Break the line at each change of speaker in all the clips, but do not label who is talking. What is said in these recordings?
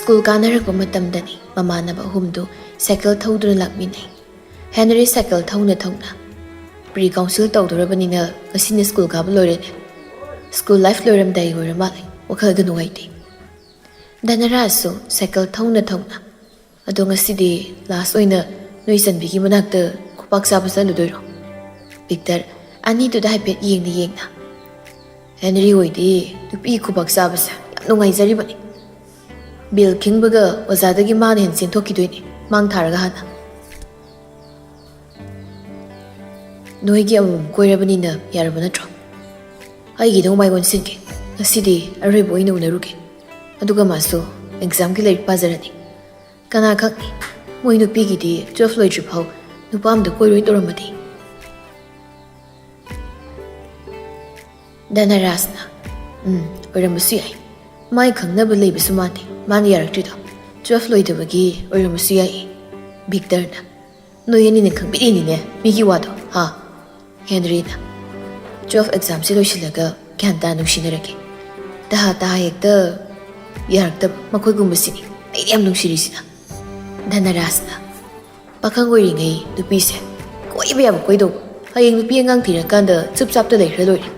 School kaanaragpa matamdani mamanaba ahumdu cycle thawduna lakminai. Henry cycle thawna pre-council tawdurabanina ngasina school kaaba loirene. School life loiramdai oiramale wakhalga nungaite. Danarasu cycle thawna ado ngasidi last oina noi sanbigi manakta kupak saba saludoiro. Victor ani tu dai pet yengna. Henry oidi tupi kupak saba sa yam nungaizaribani. Bill King baga wazadagi man hen senthokidoi mang tharaga hana. Noigi amum koirabanina yaraba natro. Aigi dong mai wonsinke. Ngasidi aroibo ina unaruke. Aduga maso exam ki laik pazarani. Kana khakni moi nupi gi di 12 loitri phau nupa amda koiroi toramadi. Danarasna. Oiramusu yai. Mai khangnaba leibisu mani. Mani yaraktrido 12 loidabagi oiramusu yai. Victor na. Noyani ne khangbiri ne migi wado ha. Henry na. 12 exam se loisilaga kyanta nungsinarake. Taha yekta yarakta makoi gumbasini. Ai yam nungsirisina. Danarasna. Pakhang oiringai nupi se koiba yaba koido. Hayeng nupi angang thirakanda chupchapta leikra loire.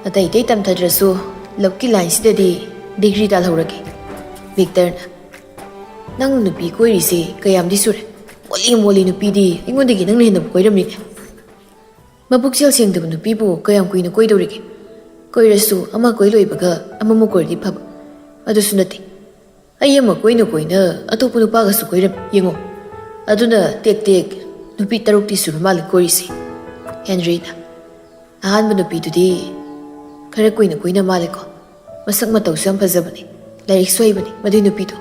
Atai dei tamthadrasu lokki line sidadi degree dalhorage. Victor na. Nang nupi koirisi kayam di sure. Moli nupi di ingondagi nang hena koiramni. Mabukchel sengdaba nupi bu kayam kuina koidorige. Koirasu ama koiloibaga ama mukordi phaba. Adusu nati. Ai ama koina atopu nupaga su koiram yengo. Aduna tek nupi tarukti surumali koirisi. Henry na. Ahanba nupi tudi khara koina maliko. Masak matausu yam phajabani. Lairik soibani madui nupi do.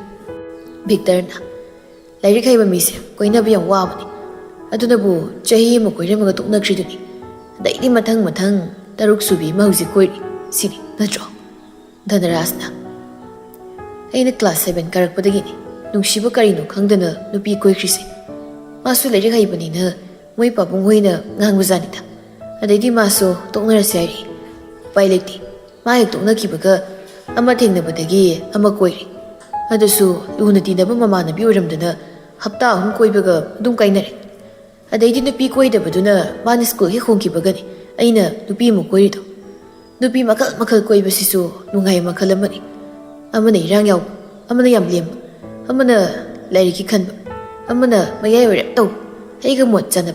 Victor na. Lairik haiba mise koina ba yam wabani. Aduna bu chahi ama koiramaga toknakriduni. Daidi mathang taruk subi ma hauji koiri sini natro. Danarasna. Aina class 7 karakpadagini nungsiba karino khangdana nupi koikrisi. Masu lairik haibanina moi papung hoina ngangbazanita. Adaidi masu toknarasi ari. Pai lekti. Ma hek toknakibaga ama thengnabadagi ama koiri. Adusu luna tinaba mamanabi oiramdana hapta ahum koibaga dum kainare. Adaidi nupi koidabaduna mani school hek hongkibagani aina nupi mu koirido. Nupi makal koibasisu nungai makal amani. Amana irang yaw, amana yam lem, amana lairiki khanba, amana mayai oirap taw, aiga mot chanab.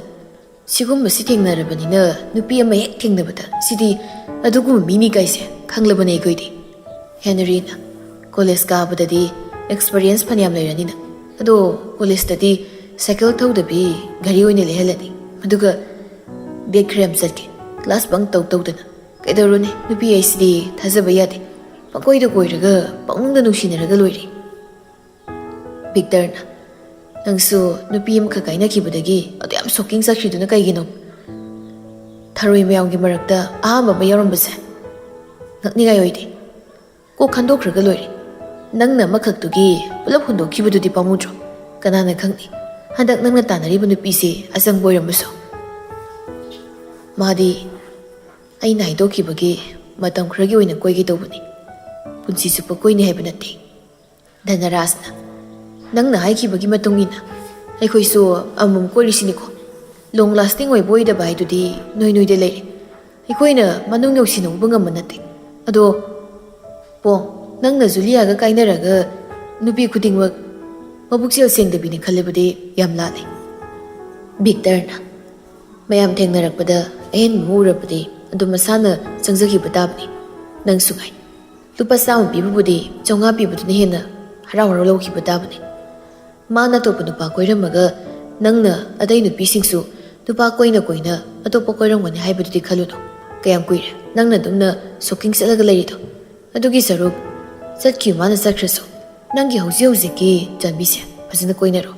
Sigumasi thengnarabanina nupi ama hek thengnabada sidi adugum mini kaise khanglabane koidi. Henry na college kaabadadi experience phaniyam leiranina. Ado college tadi cycle thawdabi gari oine lehalani. Aduga bag cram satke class bunk tawdana. Kaidorune nupi aisidi thajaba yade. Pakoida koiraga pangda nungsinaraga loiri. Victor na. Nangsu nupi am kakaina kibadagi ado yam soking sakriduna kaigino. Tharoi mayamgi marakta ahamba ma yaurambase. Ngaknigai oide. Ko khandokraga loiri. Nangna makhaktugi pulap hundokibadudi pamudro. Kanana khangni. Handak nangna tanariba nupi se asang boirambaso. Madi aina haidokibagi matam khragi oina koigi tawbani. Punsi supa koini haiba nate. Danarasna. Nangna haikibagi matungina. Aikhoisu amum koirisiniko. Long lasting oi boida bai tudi noi de leire. Aikoina manung yausina uba ngamba nate. Ado pong nangna Juliaga kainaraga nupi khudingwak mabukchel sengdabini khalibadi yam lale. Victor na. Mayam thengnarakpada ahen murabadi adu masana changjagi batabni. Nang sugai. Lupa saun pibubudi chonga pibuduna hena harau laukiba dabani. Mana topa nupa koiramaga nangna adai nupi singsu nupa koina atopa koiramgani haibadudi khaluno. Kayam kuire nangna dumna soking salaga lairido. Adugi saruk satkiu mana sakraso. Nangi hauzi janbise fazana koinaro.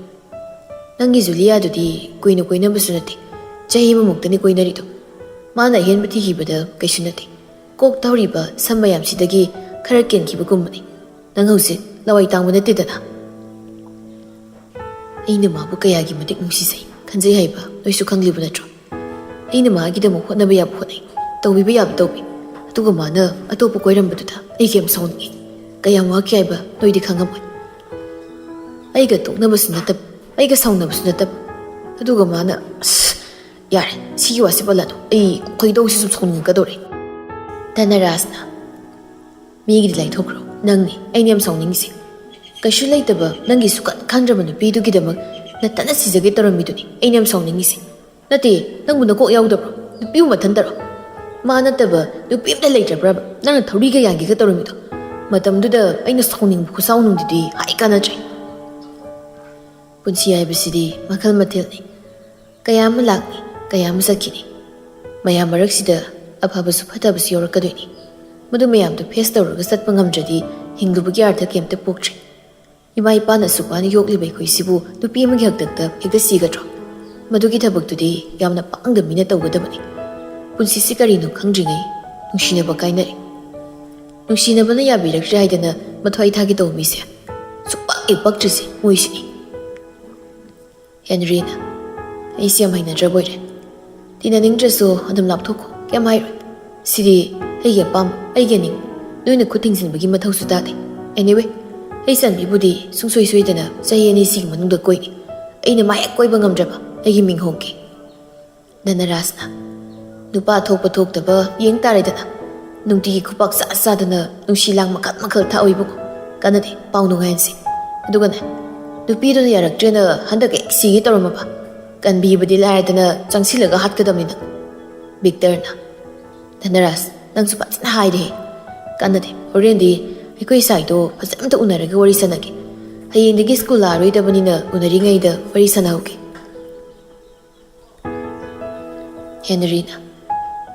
Nangi Julia dudi koina basunati. Chahi mamuktani koinarido. Mana hen bati hibada kaisunati. Kok tauriba sambayam sidagi khara kenkiba gumbani. Nang hauzi lawai tangba natidana. Aina mabu kayagi matik nungsisai khanjai haiba noisu khangliba natro. Aina magidamuk hotnaba yaba hotnai. Tawbiba yaba tawbi. Aduga mana atopa koirambaduda aigi am saungi. Kayam waki haiba noidi khangamoi. ꯑꯩꯒ ꯇꯣꯛꯅꯕꯁꯨ ꯅꯠꯇꯕ ꯑꯩꯒ ꯁꯥꯎꯅꯕꯁꯨ ꯅꯠꯇꯕ ꯑꯗꯨꯒ ꯃꯥꯅ ꯑꯁ ꯌꯥꯔꯦ ꯁꯤꯒꯤ ꯋꯥꯁꯤ ꯄꯜꯂꯅꯨ ꯑꯩ ꯈꯣꯏꯗꯧꯁꯤ ꯁꯨꯝ ꯁꯥꯎꯅꯤꯡꯉꯛꯀꯗꯧꯔꯦ ꯙꯅꯔꯥꯖꯅ ꯃꯤꯒꯤꯗꯤ ꯂꯥꯏꯊꯣꯛꯈ꯭ꯔꯣ ꯅꯪꯅꯤ ꯑꯩꯅ ꯌꯥꯝ ꯁꯥꯎꯅꯤꯡꯉꯤꯁꯦ ꯀꯩꯁꯨ ꯂꯩꯇꯕ ꯅꯪꯒꯤ ꯁꯨꯛꯈꯟ ꯈꯟꯗ꯭ꯔꯕ ꯅꯨꯄꯤꯗꯨꯒꯤꯗꯃꯛ ꯅꯇꯟꯅ ꯁꯤꯖꯒꯦ ꯇꯧꯔꯝꯃꯤꯗꯨꯅꯤ ꯑꯩꯅ ꯌꯥꯝ ꯁꯥꯎꯅꯤꯡꯉꯤꯁꯦ ꯅꯠꯇꯦ ꯅꯪꯕꯨ ꯅꯀꯣꯛ ꯌꯥꯎꯗꯕ꯭ꯔꯣ ꯅꯨꯄꯤꯕꯨ ꯃꯊꯟꯇꯔꯣ ꯃꯥ ꯅꯠꯇꯕ ꯅꯨꯄꯤ ꯑꯝꯇ ꯂꯩꯇ꯭ꯔꯕ꯭ꯔꯕ ꯅꯪꯅ ꯊꯧꯔꯤꯒ ꯌꯥꯟꯒꯦꯒ ꯇꯧꯔꯝꯃꯤꯗꯣ ꯃꯇꯝꯗꯨꯗ ꯑꯩꯅ ꯁꯥꯎꯅꯤꯡꯕ ꯈꯨꯁꯥꯎꯅꯨꯡꯗꯨꯗꯤ ꯍꯥꯏ ꯀꯥꯟꯅꯗ꯭ꯔꯦ ꯄꯨꯟꯁꯤ ꯍꯥꯏꯕꯁꯤꯗꯤ ꯃꯈꯜ ꯃꯊꯦꯜꯅꯤ ꯀꯌా ꯑꯃ ꯂꯥꯛꯅꯤ ꯀꯌా ꯑꯃ ꯆꯠꯈꯤꯅꯤ ꯃꯌꯥꯝ ꯃꯔꯛꯁꯤꯗ ꯑꯐꯕꯁꯨ ꯐꯠꯇꯕꯁꯨ ꯌꯥꯎꯔꯛꯀꯗꯣꯏꯅꯤ ꯃꯗꯨ ꯃꯌꯥꯝꯗꯨ ꯐꯦꯁ ꯇꯧꯔꯒ ꯆꯠꯄ ꯉꯝꯗ꯭ꯔꯗꯤ ꯍꯤꯡꯂꯨꯕꯒꯤ ꯑꯥꯔꯊ ꯀꯩꯝꯇ ꯄꯣꯛꯇ꯭ꯔꯦ ꯏꯃꯥ ꯏꯄꯥꯅ ꯑꯁꯨꯛ ꯋꯥꯅ ꯌꯣꯛꯂꯤꯕ ꯑꯩꯈꯣꯏꯁꯤꯕꯨ ꯅꯨꯄꯤ ꯑꯃꯒꯤ ꯍꯛꯇꯛꯇ ꯍꯦꯛꯇ ꯁꯤꯒꯗ꯭ꯔꯣ ꯃꯗꯨꯒꯤ ꯊꯕꯛꯇꯨꯗꯤ ꯌꯥꯝꯅ ꯄꯥꯡꯗꯕ ꯃꯤꯅ ꯇꯧꯒꯗꯕꯅꯤ ꯄꯨꯟꯁꯤꯁꯤ ꯀꯔꯤꯅꯣ ꯈꯪꯗ꯭ꯔꯤꯉꯩ ꯅꯨꯡꯁꯤꯅꯕ ꯀꯥꯏꯅꯔꯦ ꯅꯨꯡꯁꯤꯅꯕꯅ ꯌꯥꯕꯤꯔꯛꯇ꯭ꯔꯦ ꯍꯥꯏꯗꯅ ꯃꯊ꯭ꯋꯥꯏ ꯊꯥꯒꯤ ꯇꯧꯕ ꯃꯤꯁꯦ ꯁꯨꯛꯄꯛ ꯍꯦꯛ ꯄꯛꯇ꯭ꯔꯤꯁꯦ ꯃꯣꯏꯁꯤꯅꯤ ꯍꯦꯅꯔꯤꯅ ꯑꯩꯁꯦ ꯌꯥꯝ ꯍꯩꯅꯗ꯭ꯔꯕ ꯑꯣꯏꯔꯦ ꯇꯤꯟꯅꯅꯤꯡꯗ꯭ꯔꯁꯨ ꯑꯗꯨꯝ ꯂꯥꯞꯊꯣꯛꯈꯣ ꯀꯩꯝ ꯍꯥꯏꯔꯣꯏ ꯁꯤꯗꯤ ꯑꯩꯒꯤ ꯑꯄꯥꯝꯕ ꯑꯩꯒꯤ ꯑꯅꯤꯡꯕ ꯅꯣꯏꯅ ꯈꯨꯠ ꯊꯤꯡꯖꯤꯟꯕꯒꯤ ꯃꯊꯧꯁꯨ ꯇꯥꯗꯦ ꯑꯦꯅꯤꯋꯦ ꯑꯩ ꯆꯟꯕꯤꯕꯨꯗꯤ ꯁꯨꯡꯁꯣꯏ ꯁꯣꯏꯗꯅ ꯆꯍꯤ ꯑꯅꯤꯁꯤꯒꯤ ꯃꯅꯨꯡꯗ ꯀꯣꯏꯅꯤ ꯑꯩꯅ ꯃꯥ ꯍꯦꯛ ꯀꯣꯏꯕ ꯉꯝꯗ꯭ꯔꯕ ꯑꯩꯒꯤ ꯃꯤꯡ ꯍꯣꯡꯈꯤ ꯙꯅꯔꯥꯖꯅ ꯅꯨꯄꯥ ꯊꯣꯛꯄ ꯊꯣꯛꯇꯕ ꯌꯦꯡ ꯇꯥꯔꯦꯗꯅ ꯅꯨꯡꯇꯤꯒꯤ ꯈꯨꯄꯥꯛ ꯆꯥꯗꯅ ꯅꯨꯡꯁꯤ ꯂꯥꯡ ꯃꯈꯜ ꯃꯈꯜ ꯊꯥꯛꯑꯣꯏꯕꯀꯣ ꯀꯥꯟꯅꯗꯦ ꯄꯥꯎ ꯅꯨꯡꯉꯥꯏꯍꯟꯁꯤ ꯑꯗꯨꯒꯅꯦ ꯅꯨꯄꯤꯗꯨꯅ ꯌꯥꯔꯛꯇ꯭ꯔꯦꯅ ꯍꯟꯗꯛ ꯍꯦꯛ ꯁꯤꯒꯦ ꯇꯧꯔꯝꯃꯕ ꯀꯟꯕꯤꯕꯗꯤ ꯂꯥꯏꯔꯗꯅ ꯆꯪꯁꯤꯜꯂꯒ ꯍꯥꯠꯀꯗꯕꯅꯤ ꯅꯪ ꯕꯤꯛꯇꯔꯅ ꯙꯅꯔꯥꯖ ꯅꯪꯁꯨ ꯐꯖꯅ ꯍꯥꯏꯔꯦ ꯀꯥꯟꯅꯗꯦ ꯍꯣꯔꯦꯟꯗꯤ ꯑꯩꯈꯣꯏ ꯁꯥꯏꯗꯣ ꯐꯖꯅ ꯎꯅꯔꯒ ꯋꯥꯔꯤ ꯁꯥꯟꯅꯒꯦ ꯍꯌꯦꯡꯗꯒꯤ ꯁ꯭ꯀꯨꯜ ꯂꯥꯛꯑꯔꯣꯏꯗꯕꯅꯤꯅ ꯎꯅꯔꯤꯉꯩꯗ ꯋꯥꯔꯤ ꯁꯥꯟꯅꯍꯧꯒꯦ ꯍꯦꯅꯔꯤꯅ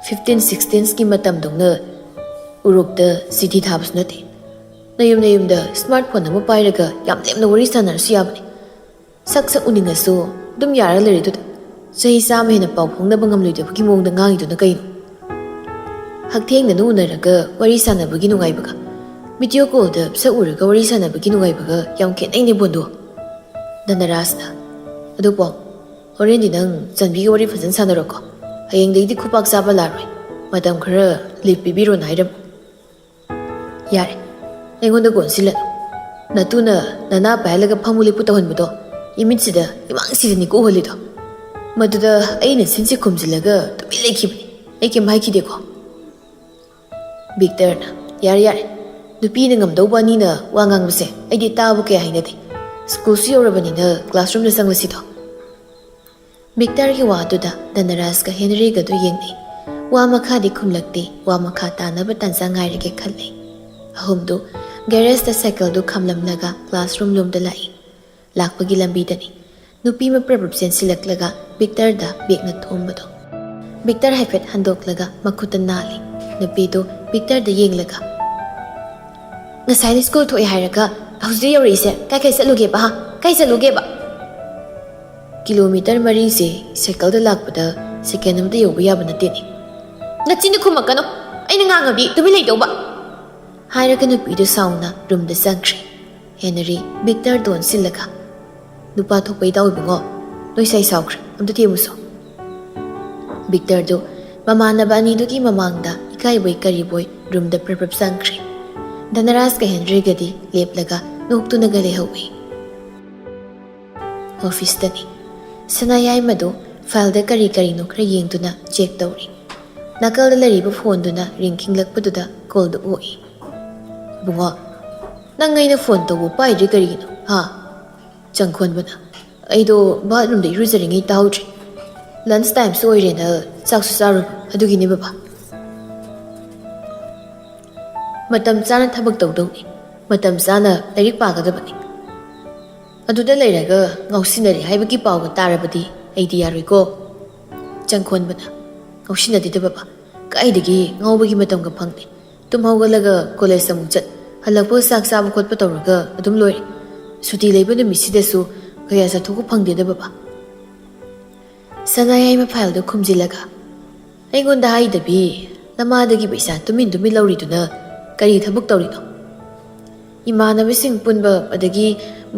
15-16ꯒꯤ ꯃꯇꯝꯗꯧꯅ ꯎꯔꯣꯛꯇ ꯆꯤꯊꯤ ꯊꯥꯕꯁꯨ ꯅꯠꯇꯦ ꯅꯌꯨꯝꯗ ꯁ꯭ꯃꯥꯔꯠ ꯐꯣꯟ ꯑꯃ ꯄꯥꯏꯔꯒ ꯌꯥꯝ ꯂꯦꯝꯅ ꯋꯥꯔꯤ ꯁꯥꯟꯅꯔꯁꯨ ꯌꯥꯕꯅꯤ ꯁꯛ ꯎꯅꯤꯡꯉꯁꯨ ꯑꯗꯨꯝ ꯌꯥꯔ ꯂꯩꯔꯤꯗꯨꯗ ꯆꯍꯤ 100 ꯍꯦꯟꯅ ꯄꯥꯎ ꯐꯥꯎꯅꯕ ꯉꯝꯂꯣꯏꯗꯕꯒꯤ ꯃꯑꯣꯡꯗ ꯉꯥꯡꯉꯤꯗꯨꯅ ꯀꯩꯅꯣ ꯍꯛꯊꯦꯡꯅꯅ ꯎꯅꯔꯒ ꯋꯥꯔꯤ ꯁꯥꯟꯅꯕꯒꯤ ꯅꯨꯡꯉꯥꯏꯕꯒ ꯚꯤꯗꯤꯑꯣ ꯀꯣꯜꯗ ꯁꯛ ꯎꯔꯒ ꯋꯥꯔꯤ ꯁꯥꯟꯅꯕꯒꯤ ꯅꯨꯡꯉꯥꯏꯕꯒ ꯌꯥꯝ ꯈꯦꯠꯅꯩꯅꯦ ꯕꯣꯟꯗꯣ ꯙꯅꯔꯥꯖꯅ ꯑꯗꯨ ꯄꯥꯎ ꯍꯣꯔꯦꯟꯗꯤ ꯅꯪ ꯆꯟꯕꯤꯒ ꯋꯥꯔꯤ ꯐꯖꯅ ꯁꯥꯟꯅꯔꯣꯀꯣ ꯍꯌꯦꯡꯗꯒꯤꯗꯤ ꯈꯨꯄꯥꯛ ꯆꯥꯕ ꯂꯥꯛꯔꯣꯏ ꯃꯇꯝ ꯈꯔ ꯂꯤꯞ ꯄꯤꯕꯤꯔꯣꯅ ꯍꯥꯏꯔꯝꯃꯨ ꯌꯥꯔꯦ ꯑꯩꯉꯣꯟꯗ ꯀꯣꯟꯁꯤꯜꯂꯅꯨ ꯅꯇꯨꯅ ꯅꯅꯥ ꯄꯥꯏꯍꯜꯂꯒ ꯐꯝꯃꯨ ꯂꯦꯞꯄꯨ ꯇꯧꯍꯟꯕꯗꯣ ꯏꯃꯤꯠꯁꯤꯗ ꯏꯃꯥꯡꯁꯤꯗꯅꯤ ꯀꯣꯛꯍꯜꯂꯤꯗꯣ ꯃꯗꯨꯗ ꯑꯩꯅ ꯁꯤꯟꯁꯤ ꯈꯨꯝꯖꯤꯜꯂꯒ ꯇꯨꯃꯤꯟ ꯂꯩꯈꯤꯕꯅꯤ ꯑꯩ ꯀꯩꯝ ꯍꯥꯏꯈꯤꯗꯦꯀꯣ ꯕꯤꯛꯇꯔꯅ ꯌꯥꯔꯦ ꯅꯨꯄꯤꯅ ꯉꯝꯗꯧꯕ ꯑꯅꯤꯅ ꯋꯥ ꯉꯥꯡꯕꯁꯦ ꯑꯩꯗꯤ ꯇꯥꯕ ꯀꯌꯥ ꯍꯩꯅꯗꯦ ꯁ꯭ꯀꯨꯜꯁꯨ ꯌꯧꯔꯕꯅꯤꯅ ꯀ꯭ꯂꯥꯁꯔꯨꯝꯗ ꯆꯪꯂꯁꯤꯗꯣ ꯕꯤꯛꯇꯔꯒꯤ ꯋꯥꯗꯨꯗ ꯙꯅꯔꯥꯖꯀ ꯍꯦꯅꯔꯤꯒꯗꯨ ꯌꯦꯡꯅꯩ ꯋꯥ ꯃꯈꯥꯗꯤ ꯈꯨꯝꯂꯛꯇꯦ ꯋꯥ ꯃꯈꯥ ꯇꯥꯅꯕ ꯇꯥꯟꯖꯥ ꯉꯥꯏꯔꯒꯦ ꯈꯜꯂꯦ ꯑꯍꯨꯝꯗꯨ ꯒꯦꯔꯦꯖꯇ ꯁꯥꯏꯀꯜꯗꯨ ꯈꯥꯝꯂꯝꯂꯒ ꯀ꯭ꯂꯥꯁꯔꯨꯝ ꯂꯣꯝꯗ ꯂꯥꯛꯏ ꯂꯥꯛꯄꯒꯤ ꯂꯝꯕꯤꯗꯅꯤ ꯅꯨꯄꯤ ꯑꯃ ꯄ꯭ꯔꯕ꯭ꯔꯞ ꯆꯦꯟꯁꯤꯜꯂꯛꯂꯒ ꯕꯤꯛꯇꯔꯗ ꯕꯦꯛꯅ ꯊꯣꯝꯕꯗꯣ ꯕꯤꯛꯇꯔ ꯍꯥꯏꯐꯦꯠ ꯍꯟꯗꯣꯛꯂꯒ ꯃꯈꯨꯠꯇ ꯅꯥꯜꯂꯤ ꯅꯨꯄꯤꯗꯨ ꯕꯤꯛꯇꯔꯗ ꯌꯦꯡꯂꯒ ꯉꯁꯥꯏꯗ ꯁ꯭ꯀꯨꯜ ꯊꯣꯛꯑꯦ ꯍꯥꯏꯔꯒ ꯍꯧꯖꯤꯛ ꯌꯧꯔꯛꯏꯁꯦ ꯀꯥꯏ ꯆꯠꯂꯨꯒꯦꯕ ꯀꯥꯏ ꯆꯠꯂꯨꯒꯦꯕ ꯀꯤꯂꯣꯃꯤꯇꯔ 4ꯁꯦ ꯁꯥꯏꯀꯜꯗ ꯂꯥꯛꯄꯗ ꯁꯦꯀꯦꯟ ꯑꯃꯗ ꯌꯧꯕ ꯌꯥꯕ ꯅꯠꯇꯦꯅꯦ ꯅꯆꯤꯟꯗ ꯈꯨꯝꯃꯛꯀꯅꯣ ꯑꯩꯅ ꯉꯥꯡꯉꯕꯤ ꯇꯨꯃꯤꯟ ꯂꯩꯗꯧꯕ ꯍꯥꯏꯔꯒ ꯅꯨꯄꯤꯗꯨ ꯁꯥꯎꯅ ꯔꯨꯝꯗ ꯆꯪꯈ꯭ꯔꯦ ꯍꯦꯅꯔꯤ ꯕꯤꯛꯇꯔ ꯗꯣꯟꯁꯤꯜꯂꯒ ꯅꯨꯄꯥ ꯊꯣꯛꯄ ꯏꯇꯥꯎ ꯏꯕꯨꯡꯉꯣ ꯅꯣꯏ ꯁꯥꯏ ꯁꯥꯎꯈ꯭ꯔꯦ ꯑꯝꯇ ꯊꯦꯝꯃꯨꯁꯣ ꯕꯤꯛꯇꯔꯗꯨ ꯃꯃꯥꯟꯅꯕ ꯑꯅꯤꯗꯨꯒꯤ ꯃꯃꯥꯡꯗ ꯏꯀꯥꯏꯕꯣꯏ ꯀꯔꯤꯕꯣꯏ ꯔꯨꯝꯗ ꯄ꯭ꯔꯕ꯭ꯔꯞ ꯆꯪꯈ꯭ꯔꯦ ꯙꯅꯔꯥꯖꯀ ꯍꯦꯅꯔꯤꯒꯗꯤ ꯂꯦꯞꯂꯒ ꯅꯣꯛꯇꯨꯅꯒ ꯂꯩꯍꯧꯏ ꯑꯣꯐꯤꯁꯇꯅꯤ ꯁꯅꯥꯌꯥꯏꯃꯗꯨ ꯐꯥꯏꯜꯗ ꯀꯔꯤꯅꯣ ꯈꯔ ꯌꯦꯡꯗꯨꯅ ꯆꯦꯛ ꯇꯧꯔꯤ ꯅꯥꯀꯜꯗ ꯂꯩꯔꯤꯕ ꯐꯣꯟꯗꯨꯅ ꯔꯤꯡ ꯈꯤꯡꯂꯛꯄꯗꯨꯗ ꯀꯣꯜꯗꯨ ꯑꯣꯛꯏ ꯏꯕꯨꯡꯉꯣ ꯅꯪ ꯑꯩꯅ ꯐꯣꯟ ꯇꯧꯕ ꯄꯥꯏꯗ꯭ꯔꯤ ꯀꯔꯤꯒꯤꯅꯣ ꯆꯪꯈꯣꯟꯕꯅ ꯑꯩꯗꯣ ꯕꯥꯠꯔꯨꯝꯗ ꯏꯔꯨꯖꯔꯤꯉꯩ ꯇꯥꯍꯧꯗ꯭ꯔꯦ ꯂꯟꯁ ꯇꯥꯏꯝꯁꯨ ꯑꯣꯏꯔꯦꯅ ꯆꯥꯛꯁꯨ ꯆꯥꯔꯨꯕ ꯑꯗꯨꯒꯤꯅꯤ ꯕꯕꯥ ꯃꯇꯝ ꯆꯥꯅ ꯊꯕꯛ ꯇꯧꯗꯧꯅꯤ ꯃꯇꯝ ꯆꯥꯅ ꯂꯥꯏꯔꯤꯛ ꯄꯥꯒꯗꯕꯅꯤ ꯑꯗꯨꯗ ꯂꯩꯔꯒ ꯉꯥꯎꯁꯤꯟꯅꯔꯤ ꯍꯥꯏꯕꯒꯤ ꯄꯥꯎꯒ ꯇꯥꯔꯕꯗꯤ ꯑꯩꯗꯤ ꯌꯥꯔꯣꯏꯀꯣ ꯆꯪꯈꯣꯟꯕꯅ ꯉꯥꯎꯁꯤꯟꯅꯗꯦꯗ ꯕꯕꯥ ꯀꯥꯏꯗꯒꯤ ꯉꯥꯎꯕꯒꯤ ꯃꯇꯝꯒ ꯐꯪꯗꯦ ꯇꯨꯝ ꯍꯧꯒꯠꯂꯒ ꯀꯣꯂꯦꯖ ꯑꯃꯨꯛ ꯆꯠ ꯍꯜꯂꯛꯄ ꯆꯥꯛ ꯆꯥꯕ ꯈꯣꯠꯄ ꯇꯧꯔꯒ ꯑꯗꯨꯝ ꯂꯣꯏꯔꯦ ꯁꯨꯇꯤ ꯂꯩꯕ ꯅꯨꯃꯤꯠꯁꯤꯗꯁꯨ ꯀꯌꯥ ꯆꯠꯊꯣꯛꯄ ꯐꯪꯗꯦꯗ ꯕꯕꯥ ꯁꯅꯥꯌꯥꯏꯃ ꯐꯥꯏꯜꯗꯨ ꯈꯨꯝꯖꯤꯜꯂꯒ ꯑꯩꯉꯣꯟꯗ ꯍꯥꯏꯗꯕꯤ ꯅꯃꯥꯗꯒꯤ ꯄꯩꯁꯥ ꯇꯨꯃꯤꯟ ꯂꯧꯔꯤꯗꯨꯅ ꯀꯔꯤ ꯊꯕꯛ ꯇꯧꯔꯤꯅꯣ ꯏꯃꯥꯟꯅꯕꯁꯤꯡ ꯄꯨꯟꯕ ꯑꯗꯒꯤ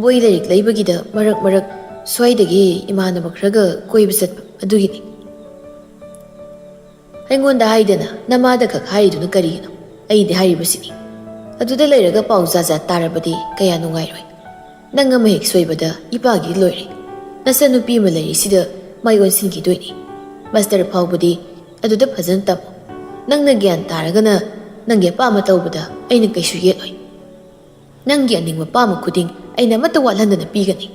ꯕꯣꯏ ꯂꯥꯏꯔꯤꯛ ꯂꯩꯕꯒꯤꯗ ꯃꯔꯛ ꯁ꯭ꯋꯥꯏꯗꯒꯤ ꯏꯃꯥꯟꯅꯕ ꯈꯔꯒ ꯀꯣꯏꯕ ꯆꯠꯄ ꯑꯗꯨꯒꯤꯅꯤ ꯑꯩꯉꯣꯟꯗ ꯍꯥꯏꯗꯅ ꯅꯃꯥꯗ ꯈꯛ ꯍꯥꯏꯔꯤꯗꯨꯅ ꯀꯔꯤꯒꯤꯅꯣ ꯑꯩꯗꯤ ꯍꯥꯏꯔꯤꯕꯁꯤꯅꯤ ꯑꯗꯨꯗ ꯂꯩꯔꯒ ꯄꯥꯎ ꯖꯥꯠ ꯇꯥꯔꯕꯗꯤ ꯀꯌꯥ ꯅꯨꯡꯉꯥꯏꯔꯣꯏ Nang ama hek soibada ipagi loire. Nasa nupi ama layrisida mai onsingidoini. Master faubadi aduda phazan tamo. Nang na gyan taragana nang ya pama taubada aina kaisu yeloi. Nang ya ningma pama khuding aina mata watlandana pigani.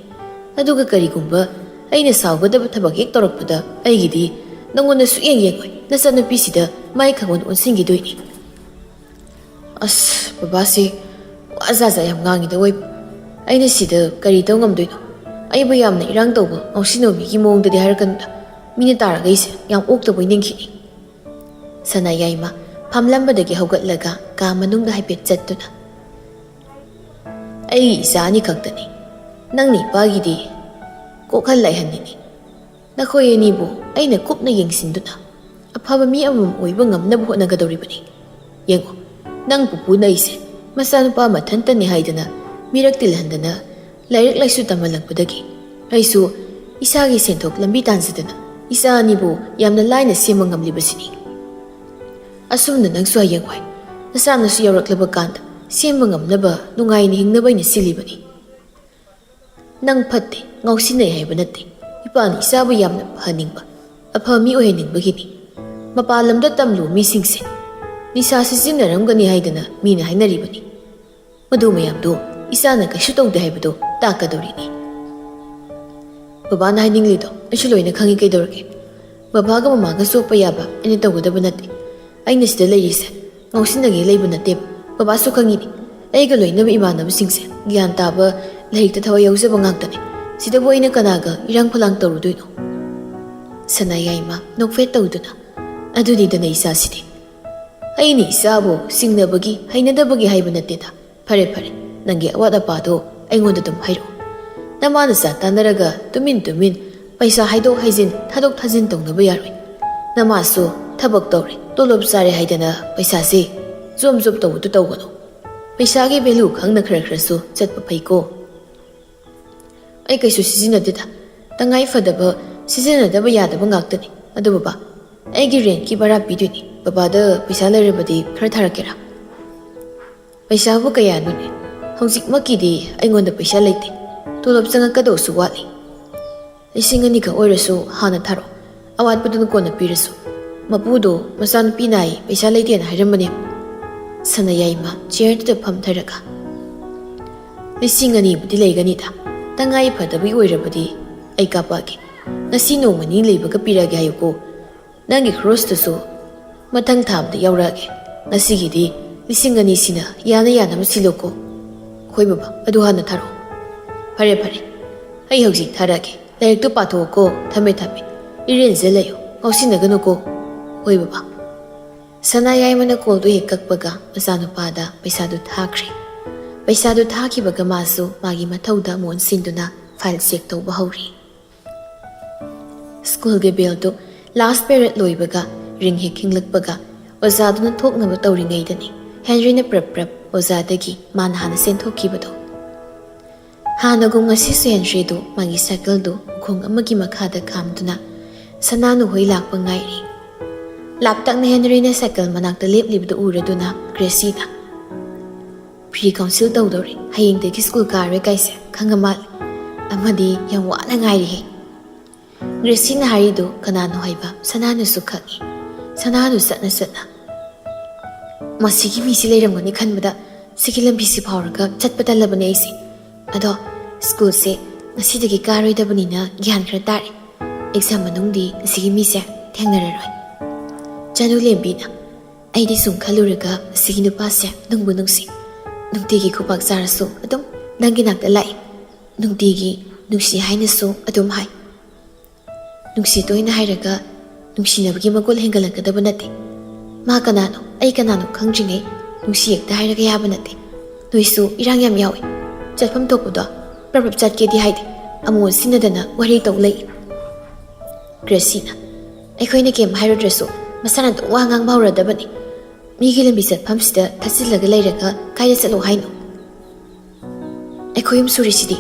Aduga karigumba aina saugadaba thabak hek torakpada aigidi nangona suyeng yengoi nasa nupi sida mai khangon onsingidoini. As babasi wazaza yam ngangida wai aina sida kari taw ngamdoino aiba yamna irang tawba ngausinobi gi mongdadi harakanda mina taraga ise yam oktabo ningkhini. Sana yaima phamlambadagi haugatlaga ka manungda haipet chattuna ai isa ani khaktani nangni pagidi kokhal laihanini nakhoi anibu aina kupna yengsinduna afaba mi amam oiba ngamnaba hotnagadoribani. Yengo nang pupuna ise masanupa mathantani haidana mirak tilhandana lairak laisu tamalakpadagi aisu isagi senthok lambi tansidana isa anibu yamna laina sema ngamlibasini. Asumna nangsu hayengwai nasanasu yawraklaba kanda sema ngamnaba nungaini hingnaba ina silibani. Nang phatte ngausinai haiba natte ipani isabu yamna phaningba apha mi oheningbagini. Mapalamda tamlu misingse nisa sizinnaramgani haidana mina hainaribani. Madu mayamdo isana kaisu tawde haibado takadorini. Babana haininglido aisu loina khangi kaidorage. Babaga mamaga sokpa yaba aina tawgadaba natte. Aina sida leirise ngausinagi leiba natte. Babasu khangini aiga loinaba imanabasingse gyan taba lairikta thawa yauzaba ngактani. Sidabu aina kanaga irang phalang tawrudoino. Sana yaima nokfet tawduna aduni dana isa sidi. Aini isabu singnabagi hainadabagi haiba natteda. Phare phare nangi awat apado aingonda dum hairo. Namana sa tanaraga tumin paisa haido haijin thadok thajin tongnaba yaroi. Namasu thabak tawre tolob sare haidana paisa se zom tawdu tawgano. Paisa gi belu khangna khara khara su chatpa phaiko. Ai kaisu sizinadeda tangai fadaba sizinadaba yadaba ngaktani. Adu baba aigi rent ki bara piduni babada paisa lairabadi khara tharakera. Paisa bu kaya nune hojik makidi aingonda paisa leite tolob changakkadosu watli. Lising ani ka oirasu hana tharo awatpaduna kona pirasu mapudo masan pinai paisa leite na hairambane. Sana yaima chair da pham tharaga lising ani budi leiganida tangai phadabi oirabadi ai kapagi ngasi nomani leibaga pirage hayuko nangi cross tasu mathang thamda yaurage ngasigidi lising ani sina yana masiloko khoi baba adu hana tharo. Phare phare ai hojik tharage laik to pathoko thame iren zelayo ngausinagano ko khoi baba. Sana yaimana kol do hekakpaga masanu pada paisa du thakre. Paisa du thakibaga masu magi mathauda mon sinduna file check tawba hauri. School ge bell do last period loibaga ring he kinglakpaga ozaduna thoknaba tawringaidani Henry na prep ozadagi man hana senthokibado. Hana gum ngasi su Henry do magi cycle do khong amagi makhada khamduna sananu hoi lakpa ngairi. Laptak na Henry na cycle manakta leplibdo uraduna Gracie na. Pre-council tawdori hayengdagi school kare kaise khangamal amadi yam wana ngairi he. Gracie na harido kanano haiba sananu su khangi sananu satna masigi misi leiramgani khanbada sigi lambisi phawraga chatpata labane aisi ado school se ngasidagi karoidabanina gyan khara tare exam manungdi sigi mise thengnararoi chanu lembina aidi sum khaluraga sigi nupase nungbu nungsi nungtigi khupak sarasu adum nangi nakta lai nungtigi nungsi haina su adum hai nungsi toina hairaga nungsi nabagi magol hengalakadaba nate ma kanano ai kanano khangjingai nungsi ekta hairaga yaba nate noisu irang yam yawi chatpham thokpudo prabhap chatke di haide amu sinadana wari tawlai. Gracie na aikhoina kem hairodrasu masana do wangang bauradabani migi lambi chatphamsida thasilaga leiraga kaida chalo haino. Aikhoyum surisidi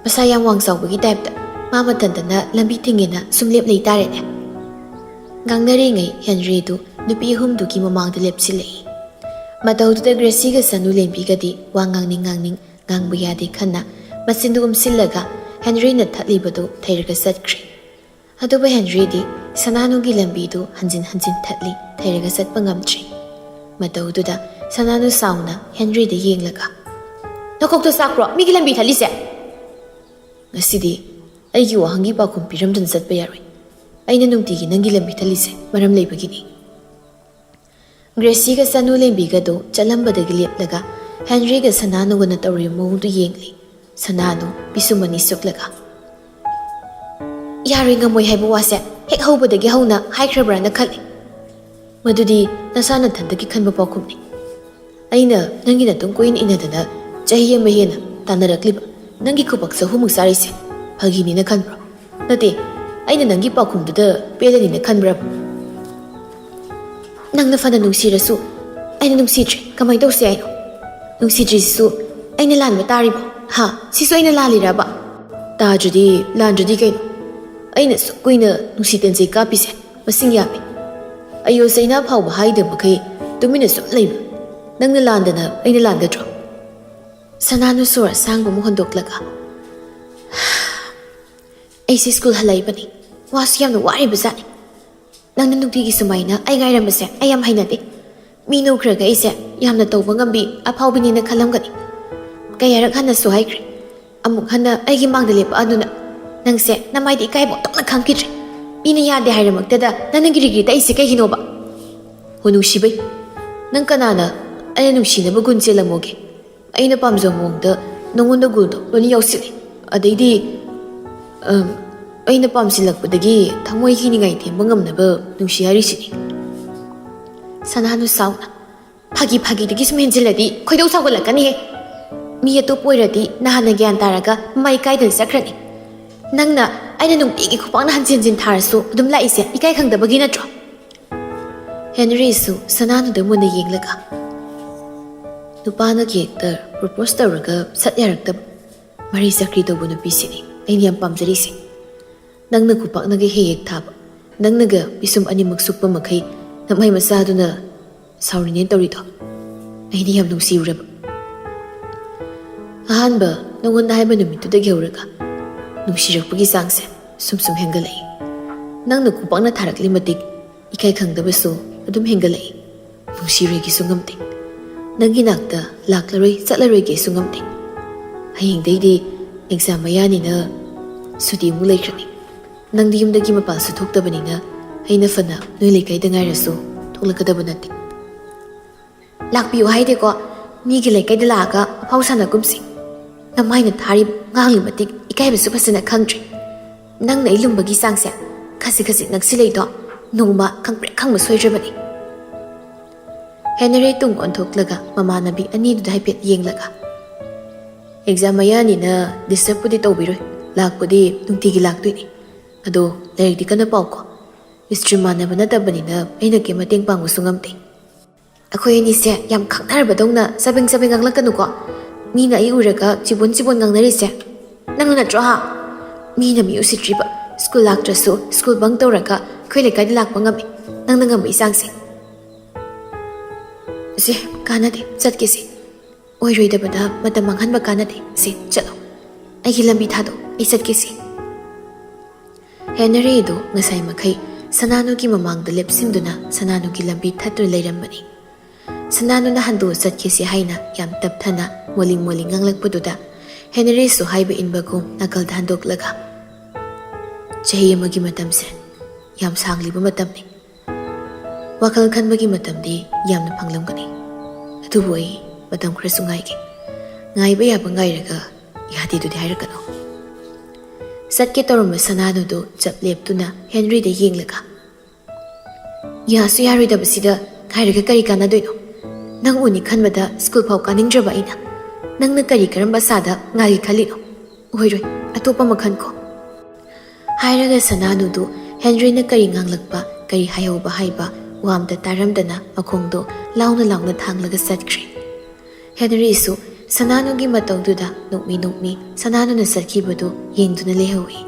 masa yam wang sawbagi type da mama tandana lambi thingena sumlep lei tarene. Gangnari ngai Henry du nupi humdu ki mamang de lepsilei. Matau da Gracie ga sanu lembi gadi wangangning ngangbu yadi khanna ꯃꯆꯤꯟꯗꯨ ꯎꯝꯁꯤꯜꯂꯒ ꯍꯦꯟꯔꯤꯅ ꯊꯠꯂꯤꯕꯗꯨ ꯊꯩꯔꯒ ꯆꯠꯈ꯭ꯔꯦ꯫ ꯑꯗꯨꯕꯨ ꯍꯦꯟꯔꯤꯗꯤ ꯁꯅꯥꯅꯨꯒꯤ ꯂꯝꯕꯤꯗꯨ ꯍꯟꯖꯤꯟ ꯍꯟꯖꯤꯟ ꯊꯠꯂꯤ ꯊꯩꯔꯒ ꯆꯠꯄ ꯉꯝꯗ꯭ꯔꯤ꯫ ꯃꯇꯧꯗꯨꯗ ꯁꯅꯥꯅꯨ ꯁꯥꯎꯅ ꯍꯦꯟꯔꯤꯗ ꯌꯦꯡꯂꯒ "ꯅꯀꯣꯛꯇ ꯆꯥꯛꯄ꯭ꯔꯣ ꯃꯤꯒꯤ ꯂꯝꯕꯤ ꯊꯠꯂꯤꯁꯦ? ꯉꯁꯤꯗꯤ ꯑꯩꯒꯤ ꯋꯥꯍꯪꯒꯤ ꯄꯥꯎꯈꯨꯝ ꯄꯤꯔꯝꯗꯅ ꯆꯠꯄ ꯌꯥꯔꯣꯏ꯫ ꯑꯩꯅ ꯅꯨꯡꯇꯤꯒꯤ ꯅꯪꯒꯤ ꯂꯝꯕꯤ ꯊꯠꯂꯤꯁꯦ ꯃꯔꯝ ꯂꯩꯕꯒꯤꯅꯤ." ꯒ꯭ꯔꯦꯁꯤꯒ ꯆꯅꯨ ꯂꯦꯝꯕꯤꯒꯗꯨ ꯆꯠꯂꯝꯕꯗꯒꯤ ꯂꯦꯞꯂꯒ ꯍꯦꯟꯔꯤꯒ ꯁꯅꯥꯅꯨꯒꯅ ꯇꯧꯔꯤꯕ ꯃꯑꯣꯡꯗꯨ ꯌꯦꯡꯂꯤ꯫ ꯁꯅꯥꯅꯨ ꯄꯤꯁꯨꯝ ꯑꯅꯤ ꯁꯨꯛꯂꯒ "ꯌꯥꯔꯣꯏ ꯉꯝꯃꯣꯏ ꯍꯥꯏꯕ ꯋꯥꯁꯦ ꯍꯦꯛ ꯍꯧꯕꯗꯒꯤ ꯍꯧꯅ ꯍꯥꯏꯈ꯭ꯔꯕ꯭ꯔꯥꯅ ꯈꯜꯂꯤ꯫ ꯃꯗꯨꯗꯤ ꯅꯁꯥ ꯅꯊꯟꯇꯒꯤ ꯈꯟꯕ ꯄꯥꯎꯈꯨꯝꯅꯤ꯫ ꯑꯩꯅ ꯅꯪꯒꯤ ꯅꯇꯨꯡ ꯀꯣꯏꯅ ꯏꯟꯅꯗꯅ ꯆꯍꯤ ꯑꯃ ꯍꯦꯟꯅ ꯇꯥꯟꯅꯔꯛꯂꯤꯕ ꯅꯪꯒꯤ ꯈꯨꯄꯥꯛ ꯆꯍꯨꯝꯃꯨꯛ ꯆꯥꯔꯤꯁꯦ ꯐꯥꯒꯤꯅꯤꯅ ꯈꯟꯕ꯭ꯔꯣ? ꯅꯠꯇꯦ, ꯑꯩꯅ ꯅꯪꯒꯤ ꯄꯥꯎꯈꯨꯝꯗꯨꯗ ꯄꯦꯜꯂꯅꯤꯅ ꯈꯟꯕ꯭ꯔꯕ? ꯅꯪꯅ ꯐꯅ ꯅꯨꯡꯁꯤꯔꯁꯨ ꯑꯩꯅ ꯅꯨꯡꯁꯤꯗ꯭ꯔꯦ ꯀꯃꯥꯏꯅ ꯇꯧꯁꯤ ꯍꯥꯏꯅꯣ? ꯅꯨꯡꯁꯤꯗ꯭ꯔꯤꯁꯤꯁꯨ ꯑꯩꯅ ꯂꯥꯟꯕ ꯇꯥꯔꯤꯕꯣ? ꯍꯥ, ꯁꯤꯁꯨ ꯑꯩꯅ ꯂꯥꯜꯂꯤꯔꯕ? ꯇꯥꯗ꯭ꯔꯗꯤ ꯂꯥꯟꯗ꯭ꯔꯗꯤ ꯀꯩꯅꯣ? ꯑꯩꯅ ꯁꯨꯛ ꯀꯨꯏꯅ ꯅꯨꯡꯁꯤ ꯇꯦꯟꯖꯩ ꯀꯥꯞꯄꯤꯁꯦ ꯃꯁꯤꯡ ꯌꯥꯝꯃꯤ꯫ ꯑꯌꯣ ꯆꯩꯅꯥ ꯐꯥꯎꯕ ꯍꯥꯏꯗꯕ ꯃꯈꯩ ꯇꯨꯃꯤꯟꯅ ꯁꯨꯝ ꯂꯩꯕ ꯅꯪꯅ ꯂꯥꯟꯗꯅ ꯑꯩꯅ ꯂꯥꯟꯒꯗ꯭ꯔꯣ? ꯁꯅꯥꯅꯨ ꯁꯣꯔ ꯑꯁꯥꯡꯕ ꯑꯃ ꯍꯣꯟꯗꯣꯛꯂꯒ ꯑꯩꯁꯦ ꯁ꯭ꯀꯨꯜ ꯍꯜꯂꯛꯏꯕꯅꯤ, ꯋꯥꯁꯨ ꯌꯥꯝꯅ ꯋꯥꯔꯤꯕ ꯖꯥꯠꯅꯤ꯫ ꯅꯪꯅ ꯅꯨꯡꯇꯤꯒꯤ ꯁꯨꯃꯥꯏꯅ ꯑꯩ ꯉꯥꯏꯔꯝꯕꯁꯦ ꯑꯩ ꯌꯥꯝ ꯍꯩꯅꯗꯦ꯫ ꯃꯤꯅ ꯎꯈ꯭ꯔꯒ ꯑꯩꯁꯦ ꯌꯥꯝꯅ ꯇꯧꯕ ꯉꯝꯕꯤ ꯑꯐꯥꯎꯕꯤꯅꯤꯅ ꯈꯜꯂꯝꯒꯅꯤ꯫ ꯀꯌꯥꯔꯛ ꯍꯟꯅꯁꯨ ꯍꯥꯏꯈ꯭ꯔꯦ, ꯑꯃꯨꯛ ꯍꯟꯅ ꯑꯩꯒꯤ ꯃꯥꯡꯗ ꯂꯦꯞꯄꯛꯑꯗꯨꯅ ꯅꯪꯁꯦ ꯅꯃꯥꯏꯗ ꯏꯀꯥꯏꯕ ꯑꯣꯟꯊꯣꯛꯅ ꯈꯪꯈꯤꯗ꯭ꯔꯦ꯫ ꯃꯤꯅ ꯌꯥꯗꯦ ꯍꯥꯏꯔꯃꯛꯇꯗ ꯅꯪꯅ ꯒꯤꯔꯤꯒꯤꯔꯤ ꯇꯛꯏꯁꯦ ꯀꯩꯒꯤꯅꯣꯕ? ꯍꯣ ꯅꯨꯡꯁꯤꯕꯩ, ꯅꯪ ꯀꯅꯥꯅ ꯑꯩꯅ ꯅꯨꯡꯁꯤꯅꯕ ꯒꯨꯟ ꯆꯦꯜꯂꯝꯃꯣꯒꯦ? ꯑꯩꯅ ꯄꯥꯝꯖꯕ ꯃꯑꯣꯡꯗ ꯅꯉꯣꯟꯗ ꯒꯨꯟꯗꯣ ꯂꯣꯏꯅ ꯌꯥꯎꯁꯤꯜꯂꯤ꯫ ꯑꯗꯩꯗꯤ ꯑꯩꯅ ꯄꯥꯝꯁꯤꯜꯂꯛꯄꯗꯒꯤ ꯊꯃꯣꯏ ꯍꯤꯅꯤꯡꯉꯥꯏ ꯊꯦꯡꯕ ꯉꯝꯅꯕ ꯅꯨꯡꯁꯤ ꯍꯥꯏꯔꯤꯁꯤꯅꯤ꯫ ꯁꯅꯥꯅꯨ ꯁꯥꯎꯅ ꯐꯥꯒꯤꯗꯒꯤ ꯁꯨꯝ ꯍꯦꯟꯖꯤꯜꯂꯗꯤ ꯈꯣꯏꯗꯧ ꯁꯥꯎꯒꯠꯂꯛꯀꯅꯤꯍꯦ꯫ ꯃꯤ ꯑꯇꯣꯞꯄ ꯑꯣꯏꯔꯗꯤ ꯅꯍꯥꯟꯅ ꯒ꯭ꯌꯥꯟ ꯇꯥꯔꯒ ꯃꯃꯥꯏ ꯀꯥꯏꯗꯅ ꯆꯠꯈ꯭ꯔꯅꯤ꯫ ꯅꯪꯅ ꯑꯩꯅ ꯅꯨꯡꯇꯤꯒꯤ ꯈꯨꯄꯥꯛꯅ ꯍꯟꯖꯤꯟ ꯍꯟꯖꯤꯟ ꯊꯥꯔꯁꯨ ꯑꯗꯨꯝ ꯂꯥꯛꯏꯁꯦ ꯏꯀꯥꯏ ꯈꯪꯗꯕꯒꯤ ꯅꯠꯇ꯭ꯔꯣ? ꯍꯦꯟꯔꯤꯁꯨ ꯁꯅꯥꯅꯨꯗ ꯃꯨꯟꯅ ꯌꯦꯡꯂꯒ ꯅꯨꯄꯥꯅ ꯍꯦꯛꯇ ꯄ꯭ꯔꯣꯄꯣꯁ ꯇꯧꯔꯒ ꯁꯠ ꯌꯥꯔꯛꯇꯕ ꯃꯔꯩ ꯆꯀ꯭ꯔꯤ ꯇꯧꯕ ꯅꯨꯄꯤꯁꯤꯅꯤ ꯑꯩꯅ ꯌꯥꯝ ꯄꯥꯝꯖꯔꯤꯁꯦ꯫ ꯅꯪꯅ ꯈꯨꯄꯥꯛꯅꯒ ꯍꯦꯛ ꯊꯥꯕ, ꯅꯪꯅꯒ ꯄꯤꯁꯨꯝ ꯑꯅꯤꯃꯛ ꯁꯨꯛꯄ ꯃꯈꯩ ꯅꯃꯥꯏ ꯃꯆꯥꯗꯨꯅ ꯁꯥꯎꯔꯤꯅꯦꯅ ꯇꯧꯔꯤꯗꯣ ꯑꯩꯗꯤ ꯌꯥꯝ ꯅꯨꯡꯁꯤꯔꯨꯔꯕ꯫ ꯑꯍꯥꯟꯕ ꯅꯉꯣꯟꯗ ꯍꯥꯏꯕ ꯅꯨꯃꯤꯠꯇꯨꯗꯒꯤ ꯍꯧꯔꯒ ꯅꯨꯡꯁꯤꯔꯛꯄꯒꯤ ꯆꯥꯡꯁꯦ ꯁꯨꯝ ꯍꯦꯟꯒꯠꯂꯛꯏ꯫ ꯅꯪꯅ ꯈꯨꯄꯥꯛꯅ ꯊꯥꯔꯛꯂꯤ ꯃꯇꯤꯛ ꯏꯀꯥꯏ ꯈꯪꯗꯕꯁꯨ ꯑꯗꯨꯝ ꯍꯦꯟꯒꯠꯂꯛꯏ꯫ ꯅꯨꯡꯁꯤꯔꯣꯏꯒꯦꯁꯨ ꯉꯝꯗꯦ, ꯅꯪꯒꯤ ꯅꯥꯛꯇ ꯂꯥꯛꯂꯔꯣꯏ ꯆꯠꯂꯔꯣꯏꯒꯦꯁꯨ ꯉꯝꯗꯦ꯫ ꯍꯌꯦꯡꯗꯩꯗꯤ ꯑꯦꯛꯖꯥꯝ ꯃꯌꯥꯅꯤꯅ ꯁꯨꯇꯤ ꯑꯃꯨꯛ ꯂꯩꯈ꯭ꯔꯅꯤ꯫ ꯅꯪꯗꯤ ꯌꯨꯝꯗꯒꯤ ꯃꯄꯥꯟꯁꯨ ꯊꯣꯛꯇꯕꯅꯤꯅ ꯑꯩꯅ ꯐꯅ ꯅꯣꯏ ꯂꯩꯀꯥꯏꯗ ꯉꯥꯏꯔꯁꯨ ꯊꯣꯛꯂꯛꯀꯗꯕ ꯅꯠꯇꯦ꯫ ꯂꯥꯛꯄꯤꯌꯨ ꯍꯥꯏꯗꯦꯀꯣ, ꯃꯤꯒꯤ ꯂꯩꯀꯥꯏꯗ ꯂꯥꯛꯑꯒ ꯑꯐꯥꯎ ꯁꯥꯟꯅꯒꯨꯝꯁꯤ꯫ ꯅꯃꯥꯏꯅ ꯊꯥꯔꯤꯕ ꯉꯥꯡꯂꯤ ꯃꯇꯤꯛ ꯏꯀꯥꯏꯕꯁꯨ ꯐꯖꯅ ꯈꯪꯗ꯭ꯔꯤ꯫ ꯅꯪꯅ ꯑꯩ ꯂꯨꯝꯕꯒꯤ ꯆꯥꯡꯁꯦ ꯈꯖꯤꯛ ꯅꯛꯁꯤꯜꯂꯛꯏꯗꯣ ꯅꯣꯡꯃ ꯈꯪꯄ꯭ꯔꯦꯛ ꯈꯪꯕ ꯁꯣꯏꯗ꯭ꯔꯕꯅꯤ꯫ ꯍꯦꯟꯔꯤ ꯇꯨꯡ ꯑꯣꯟꯊꯣꯛꯂꯒ ꯃꯃꯥꯟꯅꯕꯤ ꯑꯅꯤꯗꯨꯗ ꯍꯥꯏꯐꯦꯠ ꯌꯦꯡꯂꯒ ꯑꯦꯛꯖꯥꯝ ꯃꯌꯥꯅꯤꯅ ꯗꯤꯁꯇꯔꯕꯄꯨꯗꯤ ꯇꯧꯕꯤꯔꯣꯏ, ꯂꯥꯛꯄꯗꯤ ꯅꯨꯡꯇꯤꯒꯤ ꯂꯥꯛꯇꯣꯏꯅꯤ꯫ ꯑꯗꯣ ꯂꯥꯏꯔꯤꯛꯇꯤ ꯀꯟꯅ ꯄꯥꯎꯀꯣ, ꯏꯁꯇ꯭ꯔꯤꯝ ꯃꯥꯟꯅꯕ ꯅꯠꯇꯕꯅꯤꯅ ꯑꯩꯅ ꯀꯩ ꯃꯇꯦꯡ ꯄꯥꯡꯕꯁꯨ ꯉꯝꯗꯦ꯫ ꯑꯩꯈꯣꯏ ꯑꯅꯤꯁꯦ ꯌꯥꯝ ꯈꯪꯅꯔꯕꯗꯧꯅ ꯆꯕꯦꯡ ꯉꯥꯡꯂꯛꯀꯅꯨꯀꯣ꯫ ꯃꯤꯅ ꯑꯩ ꯎꯔꯒ ꯆꯤꯕꯣꯟ ꯉꯥꯡꯅꯔꯤꯁꯦ ꯅꯪꯅ ꯅꯠꯇ꯭ꯔꯣ? ꯍꯥ, ꯃꯤꯅ ꯃꯤ ꯎꯁꯤꯠꯇ꯭ꯔꯤꯕ ꯁ꯭ꯀꯨꯜ ꯂꯥꯛꯇ꯭ꯔꯁꯨ ꯁ꯭ꯀꯨꯜ ꯕꯪ ꯇꯧꯔꯒ ꯑꯩꯈꯣই ꯂꯩꯀꯥꯏꯗ ꯂꯥꯛꯄ ꯉꯝꯃꯤ ꯅꯪꯅ ꯉꯝꯕꯒꯤ ꯆꯥꯡꯁꯦ꯫ ꯁꯤ ꯀꯥꯟꯅꯗꯦ, ꯆꯠꯀꯦꯁꯤ꯫ ꯑꯣꯏꯔꯣꯏꯗꯕꯗ ꯃꯇꯝ ꯃꯥꯡꯍꯟꯕ ꯀꯥꯟꯅꯗꯦ꯫ ꯁꯤ ꯆꯠꯂꯣ, ꯑꯩꯒꯤ ꯂꯝꯕꯤ ꯊꯥꯗꯣ, ꯑꯩ ꯆꯠꯀꯦꯁꯤ꯫ ꯍꯦꯟꯔꯤꯗꯨ ꯉꯁꯥꯏ ꯃꯈꯩ ꯁꯅꯥꯅꯨꯒꯤ ꯃꯃꯥꯡꯗ ꯂꯦꯞꯁꯤꯟꯗꯨꯅ ꯁꯅꯥꯅꯨꯒꯤ ꯂꯝꯕꯤ ꯊꯠꯇꯨꯅ ꯂꯩꯔꯝꯕꯅꯤ꯫ ꯁꯅꯥꯅꯨꯅ ꯍꯟꯗꯣꯛꯑ ꯆꯠꯈꯤꯁꯤ ꯍꯥꯏꯅ ꯌꯥꯝ ꯇꯞꯊꯅ ꯃꯣꯜꯂꯤ ꯉꯥꯡꯂꯛꯄꯗꯨꯗ ꯍꯦꯟꯔꯤꯁꯨ ꯍꯥꯏꯕ ꯏꯟꯕꯒꯨꯝ ꯅꯥꯀꯜꯗ ꯍꯟꯗꯣꯛꯂꯒ ꯆꯍꯤ ꯑꯃꯒꯤ ꯃꯇꯝꯁꯦ ꯌꯥꯝ ꯁꯥꯡꯂꯤꯕ ꯃꯇꯝꯅꯤ꯫ ꯋꯥꯈꯜ ꯈꯟꯕꯒꯤ ꯃꯇꯝꯗꯤ ꯌꯥꯝꯅ ꯐꯪꯂꯝꯒꯅꯤ꯫ ꯑꯗꯨꯕꯨ ꯑꯩ ꯃꯇꯝ ꯈꯔꯁꯨ ꯉꯥꯏꯒꯦ꯫ ꯉꯥꯏꯕ ꯌꯥꯕ ꯉꯥꯏꯔꯒ ꯌꯥꯗꯦꯗꯨꯗꯤ ꯍꯥꯏꯔꯛꯀꯅꯨ꯫ ꯆꯠꯀꯦ ꯇꯧꯔꯝꯕ ꯁꯅꯥꯅꯨꯗꯨ ꯆꯞ ꯂꯦꯞꯇꯨꯅ ꯍꯦꯟꯔꯤꯗ ꯌꯦꯡꯂꯒ ꯌꯥꯁꯨ ꯌꯥꯔꯣꯏꯗꯕꯁꯤꯗ ꯉꯥꯏꯔꯒ ꯀꯔꯤ ꯀꯥꯟꯅꯗꯣꯏꯅꯣ? ꯅꯪ ꯎꯅꯤ ꯈꯟꯕꯗ ꯁ꯭ꯀꯨꯜ ꯐꯥꯎ ꯀꯥꯅꯤꯡꯗ꯭ꯔꯕ ꯑꯩꯅ ꯅꯪꯅ ꯀꯔꯝꯕ ꯁꯥꯗ ꯉꯥꯏꯒꯦ ꯈꯜꯂꯤꯅꯣ? ꯑꯣꯏꯔꯣꯏ, ꯑꯇꯣꯞꯄ ꯑꯃ ꯈꯟꯈꯣ꯫ ꯍꯥꯏꯔꯒ ꯁꯅꯥꯅꯨꯗꯨ ꯍꯦꯟꯔꯤꯅ ꯀꯔꯤ ꯉꯥꯡꯂꯛꯄ, ꯀꯔꯤ ꯍꯥꯏꯍꯧꯕ ꯍꯥꯏꯕ ꯋꯥ ꯑꯝꯇ ꯇꯥꯔꯝꯗꯅ ꯃꯈꯣꯡꯗꯣ ꯂꯥꯎꯅ ꯊꯥꯡꯂꯒ ꯆꯠꯈ꯭ꯔꯦ꯫ ꯍꯦꯟꯔꯤꯁꯨ ꯁꯅꯥꯅꯨꯒꯤ ꯃꯇꯧꯗꯨꯗ ꯅꯣꯛꯃꯤ ꯁꯅꯥꯅꯨꯅ ꯆꯠꯈꯤꯕꯗꯨ ꯌꯦꯡꯗꯨꯅ ꯂꯩꯍꯧꯏ꯫